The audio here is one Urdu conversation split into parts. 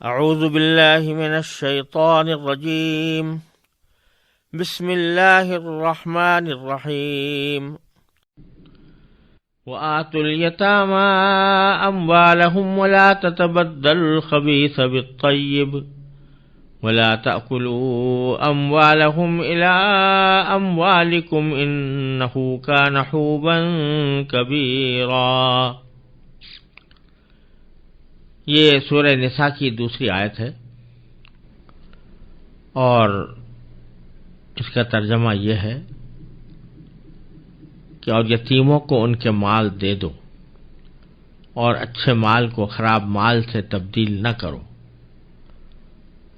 اعوذ باللہ من الشیطان الرجیم بسم اللہ الرحمن الرحیم وآتوا اليتامى أموالهم ولا تتبدلوا الخبيث بالطيب ولا تأكلوا أموالهم إلى أموالكم إنه كان حوبا كبيرا۔ یہ سورہ نساء کی دوسری آیت ہے اور اس کا ترجمہ یہ ہے کہ اور یتیموں کو ان کے مال دے دو اور اچھے مال کو خراب مال سے تبدیل نہ کرو،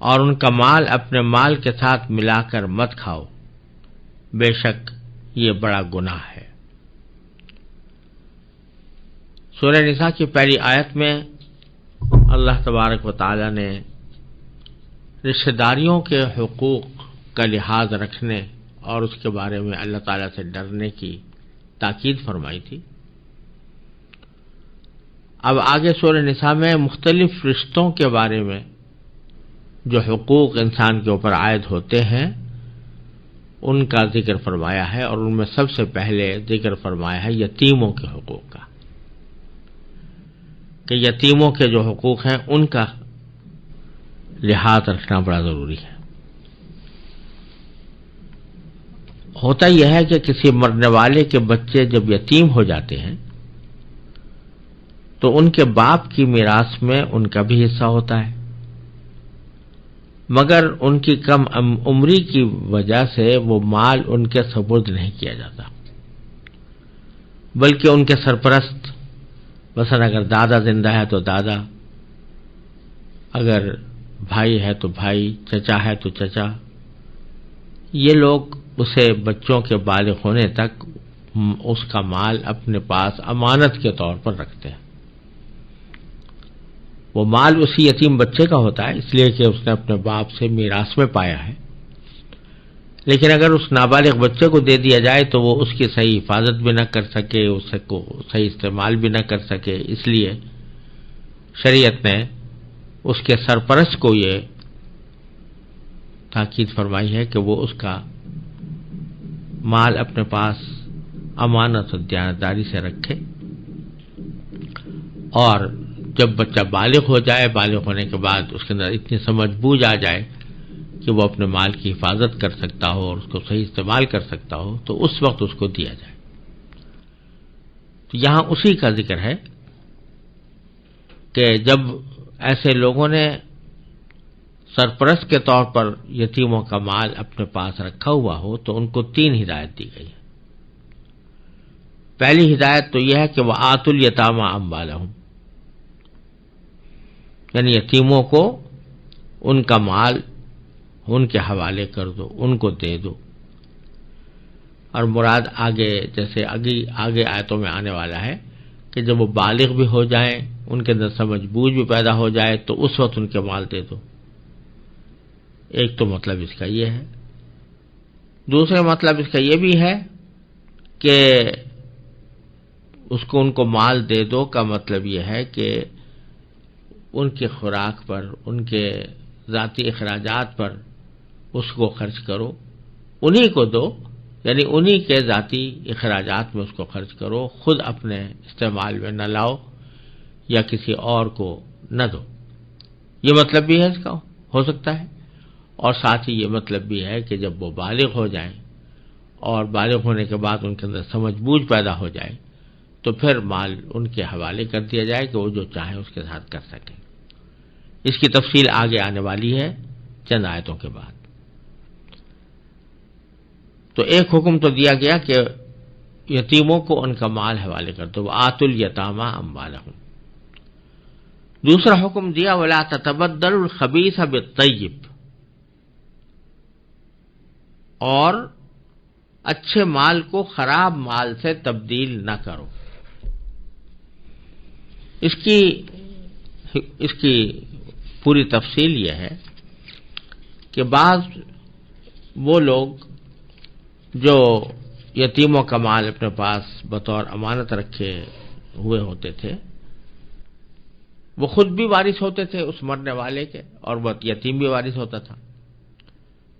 اور ان کا مال اپنے مال کے ساتھ ملا کر مت کھاؤ، بے شک یہ بڑا گناہ ہے۔ سورہ نساء کی پہلی آیت میں اللہ تبارک و تعالی نے رشتہ داریوں کے حقوق کا لحاظ رکھنے اور اس کے بارے میں اللہ تعالی سے ڈرنے کی تاکید فرمائی تھی۔ اب آگے سورہ نساء میں مختلف رشتوں کے بارے میں جو حقوق انسان کے اوپر عائد ہوتے ہیں ان کا ذکر فرمایا ہے، اور ان میں سب سے پہلے ذکر فرمایا ہے یتیموں کے حقوق کا، کہ یتیموں کے جو حقوق ہیں ان کا لحاظ رکھنا بڑا ضروری ہے۔ ہوتا یہ ہے کہ کسی مرنے والے کے بچے جب یتیم ہو جاتے ہیں تو ان کے باپ کی میراث میں ان کا بھی حصہ ہوتا ہے، مگر ان کی کم عمری کی وجہ سے وہ مال ان کے سپرد نہیں کیا جاتا، بلکہ ان کے سرپرست، مثلا اگر دادا زندہ ہے تو دادا، اگر بھائی ہے تو بھائی، چچا ہے تو چچا، یہ لوگ اسے بچوں کے بالغ ہونے تک اس کا مال اپنے پاس امانت کے طور پر رکھتے ہیں۔ وہ مال اسی یتیم بچے کا ہوتا ہے اس لیے کہ اس نے اپنے باپ سے میراث میں پایا ہے، لیکن اگر اس نابالغ بچے کو دے دیا جائے تو وہ اس کی صحیح حفاظت بھی نہ کر سکے، اس کو صحیح استعمال بھی نہ کر سکے، اس لیے شریعت نے اس کے سرپرست کو یہ تاکید فرمائی ہے کہ وہ اس کا مال اپنے پاس امانت اور دیانتداری سے رکھے، اور جب بچہ بالغ ہو جائے، بالغ ہونے کے بعد اس کے اندر اتنی سمجھ بوجھ آ جائے کہ وہ اپنے مال کی حفاظت کر سکتا ہو اور اس کو صحیح استعمال کر سکتا ہو تو اس وقت اس کو دیا جائے۔ تو یہاں اسی کا ذکر ہے کہ جب ایسے لوگوں نے سرپرست کے طور پر یتیموں کا مال اپنے پاس رکھا ہوا ہو تو ان کو 3 ہدایت دی گئی ہے۔ پہلی ہدایت تو یہ ہے کہ وَآتُوا الْيَتَامَىٰ أَمْوَالَهُمْ، یعنی یتیموں کو ان کا مال ان کے حوالے کر دو، ان کو دے دو، اور مراد آگے جیسے آگے آیتوں میں آنے والا ہے کہ جب وہ بالغ بھی ہو جائیں، ان کے اندر سمجھ بوجھ بھی پیدا ہو جائے تو اس وقت ان کے مال دے دو۔ ایک تو مطلب اس کا یہ ہے۔ دوسرا مطلب اس کا یہ بھی ہے کہ ان کو مال دے دو کا مطلب یہ ہے کہ ان کی خوراک پر، ان کے ذاتی اخراجات پر اس کو خرچ کرو، انہی کو دو، یعنی انہی کے ذاتی اخراجات میں اس کو خرچ کرو، خود اپنے استعمال میں نہ لاؤ یا کسی اور کو نہ دو۔ یہ مطلب بھی ہے اس کا، ہو سکتا ہے، اور ساتھ ہی یہ مطلب بھی ہے کہ جب وہ بالغ ہو جائیں اور بالغ ہونے کے بعد ان کے اندر سمجھ بوجھ پیدا ہو جائے تو پھر مال ان کے حوالے کر دیا جائے کہ وہ جو چاہیں اس کے ساتھ کر سکیں۔ اس کی تفصیل آگے آنے والی ہے چند آیتوں کے بعد۔ تو ایک حکم تو دیا گیا کہ یتیموں کو ان کا مال حوالے کر دو، وآتوا اليتامى أموالهم۔ دوسرا حکم دیا ولا تتبدلوا الخبيث بالطيب، اور اچھے مال کو خراب مال سے تبدیل نہ کرو۔ اس کی پوری تفصیل یہ ہے کہ بعض وہ لوگ جو یتیموں کا مال اپنے پاس بطور امانت رکھے ہوئے ہوتے تھے، وہ خود بھی وارث ہوتے تھے اس مرنے والے کے، اور وہ یتیم بھی وارث ہوتا تھا۔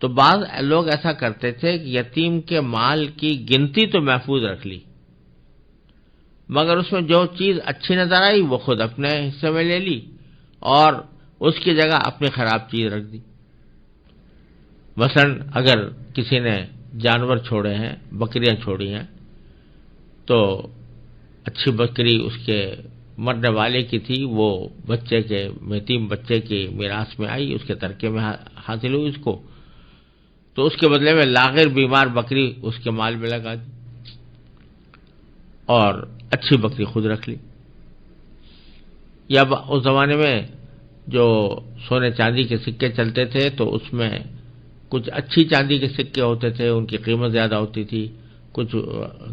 تو بعض لوگ ایسا کرتے تھے کہ یتیم کے مال کی گنتی تو محفوظ رکھ لی، مگر اس میں جو چیز اچھی نظر آئی وہ خود اپنے حصے میں لے لی اور اس کی جگہ اپنی خراب چیز رکھ دی۔ مثلا اگر کسی نے جانور چھوڑے ہیں، بکریاں چھوڑی ہیں، تو اچھی بکری اس کے مرنے والے کی تھی، وہ بچے کے، یتیم بچے کی میراث میں آئی، اس کے ترکے میں حاصل ہوئی اس کو، تو اس کے بدلے میں لاغر بیمار بکری اس کے مال میں لگا دی اور اچھی بکری خود رکھ لی۔ یا اس زمانے میں جو سونے چاندی کے سکے چلتے تھے تو اس میں کچھ اچھی چاندی کے سکے ہوتے تھے، ان کی قیمت زیادہ ہوتی تھی، کچھ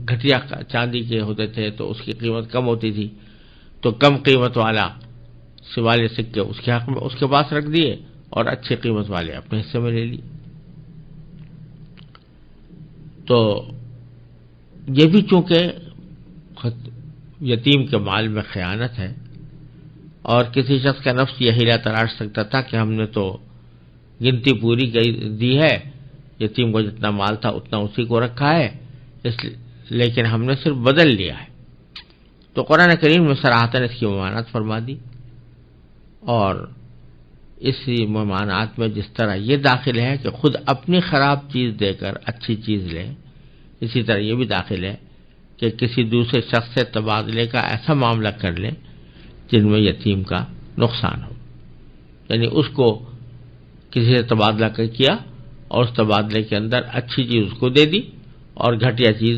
گھٹیا چاندی کے ہوتے تھے تو اس کی قیمت کم ہوتی تھی، تو کم قیمت والا والے سکے اس کے حق میں اس کے پاس رکھ دیے اور اچھی قیمت والے اپنے حصے میں لے لی۔ تو یہ بھی چونکہ یتیم کے مال میں خیانت ہے، اور کسی شخص کا نفس یہ حیلہ تراش سکتا تھا کہ ہم نے تو گنتی پوری دی ہے، یتیم کو جتنا مال تھا اتنا اسی کو رکھا ہے، لیکن ہم نے صرف بدل لیا ہے۔ تو قرآن کریم میں صراحتاً اس کی ممانعت فرما دی، اور اسی ممانعت میں جس طرح یہ داخل ہے کہ خود اپنی خراب چیز دے کر اچھی چیز لے، اسی طرح یہ بھی داخل ہے کہ کسی دوسرے شخص سے تبادلے کا ایسا معاملہ کر لیں جن میں یتیم کا نقصان ہو، یعنی اس کو کسی سے تبادلہ کیا اور اس تبادلے کے اندر اچھی چیز اس کو دے دی اور گھٹیا چیز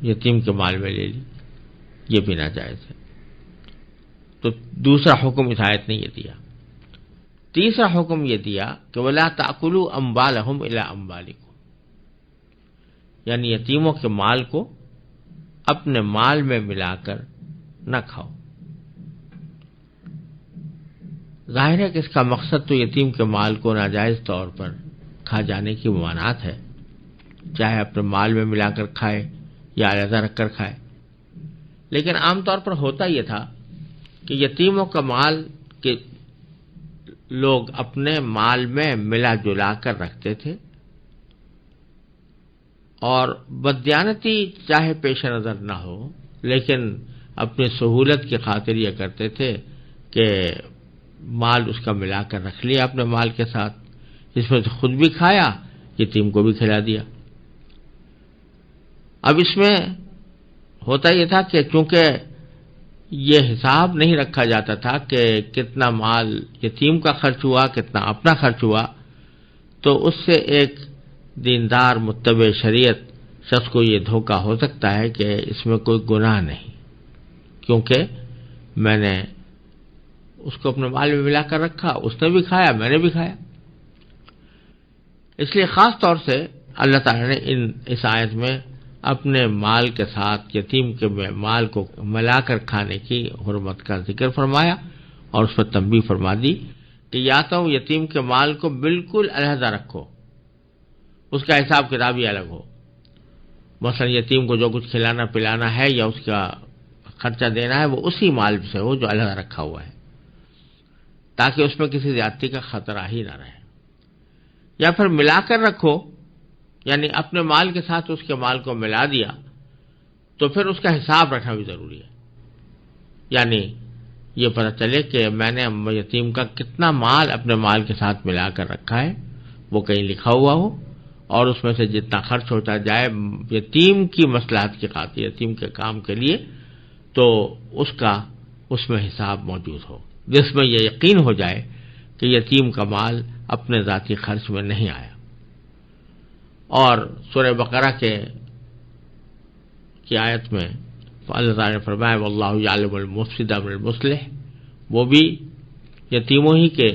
یتیم کے مال میں لے لی، یہ بھی ناجائز ہے۔ تو دوسرا حکم اس آیت نے یہ دیا۔ تیسرا حکم یہ دیا کہ وَلَا تَأْكُلُوا أَمْوَالَهُمْ إِلَىٰ أَمْوَالِكُمْ، یعنی یتیموں کے مال کو اپنے مال میں ملا کر نہ کھاؤ۔ ظاہر ہے کہ اس کا مقصد تو یتیم کے مال کو ناجائز طور پر کھا جانے کی ممانعت ہے، چاہے اپنے مال میں ملا کر کھائے یا علیحدہ رکھ کر کھائے، لیکن عام طور پر ہوتا یہ تھا کہ یتیموں کا مال کے لوگ اپنے مال میں ملا جلا کر رکھتے تھے، اور بددیانتی چاہے پیش نظر نہ ہو لیکن اپنی سہولت کی خاطر یہ کرتے تھے کہ مال اس کا ملا کر رکھ لیا اپنے مال کے ساتھ، اس میں سے خود بھی کھایا، یتیم کو بھی کھلا دیا۔ اب اس میں ہوتا یہ تھا کہ چونکہ یہ حساب نہیں رکھا جاتا تھا کہ کتنا مال یتیم کا خرچ ہوا، کتنا اپنا خرچ ہوا، تو اس سے ایک دیندار متبع شریعت شخص کو یہ دھوکہ ہو سکتا ہے کہ اس میں کوئی گناہ نہیں، کیونکہ میں نے اس کو اپنے مال میں ملا کر رکھا، اس نے بھی کھایا، میں نے بھی کھایا۔ اس لیے خاص طور سے اللہ تعالیٰ نے اس آیت میں اپنے مال کے ساتھ یتیم کے مال کو ملا کر کھانے کی حرمت کا ذکر فرمایا، اور اس پر تنبیہ فرما دی کہ یا تو یتیم کے مال کو بالکل علیحدہ رکھو، اس کا حساب کتاب ہی الگ ہو، مثلا یتیم کو جو کچھ کھلانا پلانا ہے یا اس کا خرچہ دینا ہے وہ اسی مال سے ہو جو علیحدہ رکھا ہوا ہے، تاکہ اس میں کسی زیادتی کا خطرہ ہی نہ رہے، یا پھر ملا کر رکھو، یعنی اپنے مال کے ساتھ اس کے مال کو ملا دیا تو پھر اس کا حساب رکھنا بھی ضروری ہے، یعنی یہ پتہ چلے کہ میں نے یتیم کا کتنا مال اپنے مال کے ساتھ ملا کر رکھا ہے، وہ کہیں لکھا ہوا ہو، اور اس میں سے جتنا خرچ ہوتا جائے یتیم کی مصلحت کی خاطر، یتیم کے کام کے لیے، تو اس میں حساب موجود ہو، جس میں یہ یقین ہو جائے کہ یتیم کا مال اپنے ذاتی خرچ میں نہیں آیا۔ اور سورہ بقرہ کی آیت میں اللہ تعالیٰ نے فرمایا واللہ یعلم المفسد من المصلح، وہ بھی یتیموں ہی کے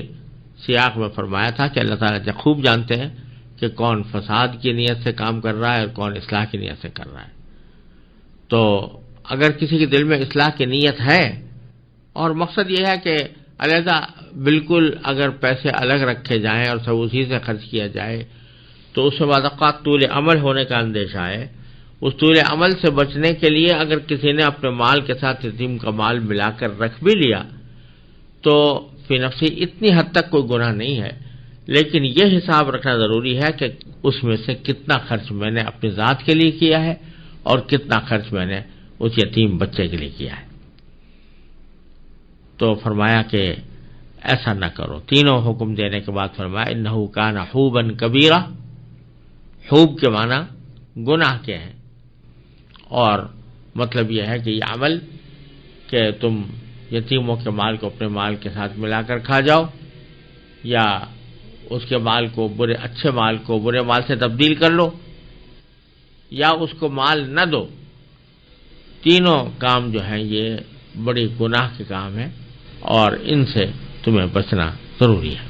سیاق میں فرمایا تھا کہ اللہ تعالیٰ خوب جانتے ہیں کہ کون فساد کی نیت سے کام کر رہا ہے اور کون اصلاح کی نیت سے کر رہا ہے۔ تو اگر کسی کے دل میں اصلاح کی نیت ہے اور مقصد یہ ہے کہ علیحدہ بالکل اگر پیسے الگ رکھے جائیں اور سب اسی سے خرچ کیا جائے، تو اس میں بعض اوقات طول عمل ہونے کا اندیشہ ہے، اس طول عمل سے بچنے کے لیے اگر کسی نے اپنے مال کے ساتھ یتیم کا مال ملا کر رکھ بھی لیا تو فی نفسی اتنی حد تک کوئی گناہ نہیں ہے، لیکن یہ حساب رکھنا ضروری ہے کہ اس میں سے کتنا خرچ میں نے اپنی ذات کے لیے کیا ہے اور کتنا خرچ میں نے اس یتیم بچے کے لیے کیا ہے۔ تو فرمایا کہ ایسا نہ کرو۔ تینوں حکم دینے کے بعد فرمایا انہ کان حوبا کبیرہ۔ حوب کے معنی گناہ کے ہیں، اور مطلب یہ ہے کہ یہ عمل کہ تم یتیموں کے مال کو اپنے مال کے ساتھ ملا کر کھا جاؤ، یا اس کے مال کو اچھے مال کو برے مال سے تبدیل کر لو، یا اس کو مال نہ دو، تینوں کام جو ہیں یہ بڑی گناہ کے کام ہیں، اور ان سے تمہیں بچنا ضروری ہے۔